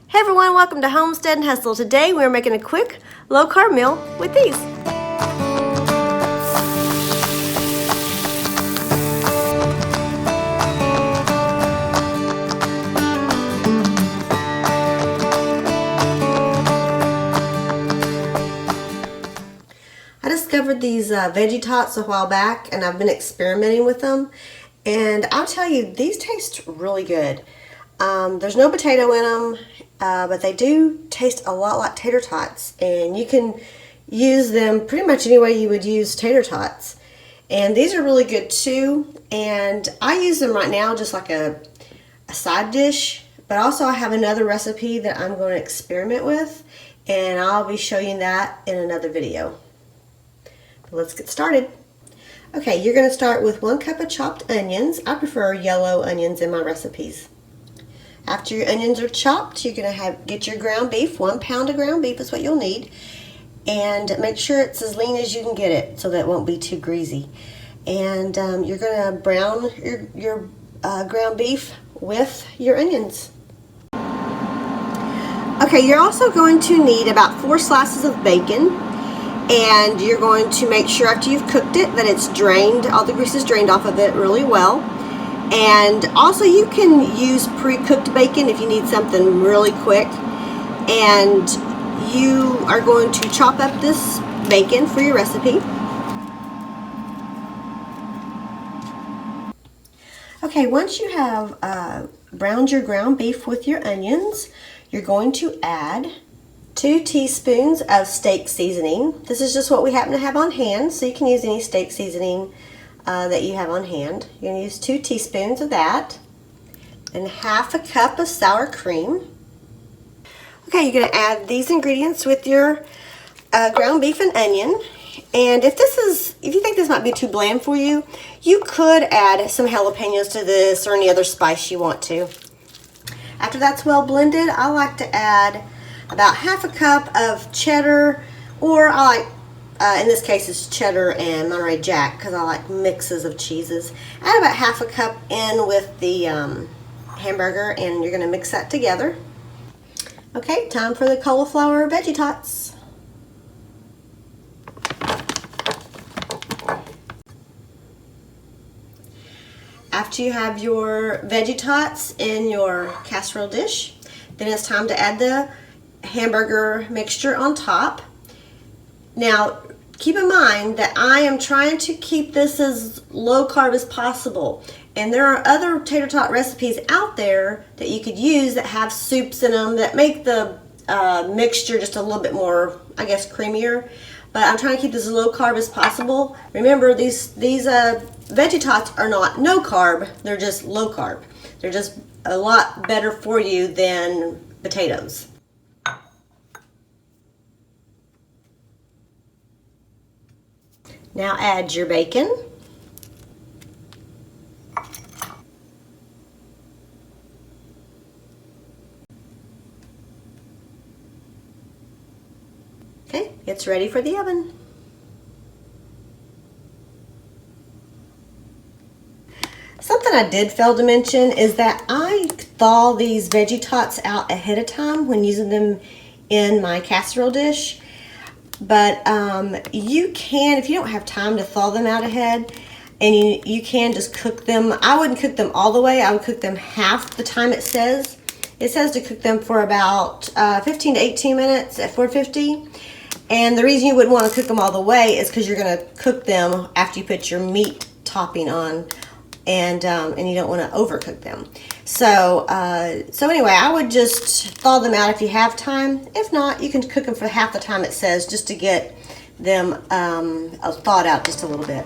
Hey everyone, welcome to Homestead and Hustle. Today we're making a quick low-carb meal with these. I discovered these Veggie Tots a while back and I've been experimenting with them, and I'll tell you, these taste really good. There's no potato in them, but they do taste a lot like tater tots, and you can use them pretty much any way you would use tater tots. And these are really good too, and I use them right now just like a side dish, but also I have another recipe that I'm going to experiment with, and I'll be showing that in another video. But let's get started. Okay, you're going to start with 1 cup of chopped onions. I prefer yellow onions in my recipes. After your onions are chopped, you're going to get your ground beef. 1 pound of ground beef is what you'll need. And make sure it's as lean as you can get it so that it won't be too greasy. And you're going to brown your ground beef with your onions. Okay, you're also going to need about 4 slices of bacon. And you're going to make sure after you've cooked it that it's drained, all the grease is drained off of it really well. And also you can use pre-cooked bacon if you need something really quick. And you are going to chop up this bacon for your recipe. Okay, once you have browned your ground beef with your onions, you're going to add 2 teaspoons of steak seasoning. This is just what we happen to have on hand, so you can use any steak seasoning that you have on hand. You're going to use 2 teaspoons of that, and half a cup of sour cream. Okay, you're going to add these ingredients with your ground beef and onion. And if you think this might be too bland for you, you could add some jalapenos to this or any other spice you want to. After that's well blended, I like to add about half a cup of cheddar, or I like, in this case it's cheddar and Monterey Jack because I like mixes of cheeses. Add about half a cup in with the hamburger, and you're going to mix that together. Okay, time for the cauliflower veggie tots. After you have your veggie tots in your casserole dish, then it's time to add the hamburger mixture on top. Now keep in mind that I am trying to keep this as low carb as possible, and there are other tater tot recipes out there that you could use that have soups in them that make the mixture just a little bit more, I guess, creamier. But I'm trying to keep this as low carb as possible. Remember, these veggie tots are not no carb, they're just low carb. They're just a lot better for you than potatoes. Now add your bacon. Okay, it's ready for the oven. Something I did fail to mention is that I thaw these veggie tots out ahead of time when using them in my casserole dish. But you can, if you don't have time to thaw them out ahead, and you can just cook them. I wouldn't cook them all the way. I would cook them half the time it says. It says to cook them for about 15 to 18 minutes at 450. And the reason you wouldn't want to cook them all the way is because you're going to cook them after you put your meat topping on, and you don't want to overcook them. So anyway, I would just thaw them out if you have time. If not, you can cook them for half the time it says, just to get them thawed out just a little bit.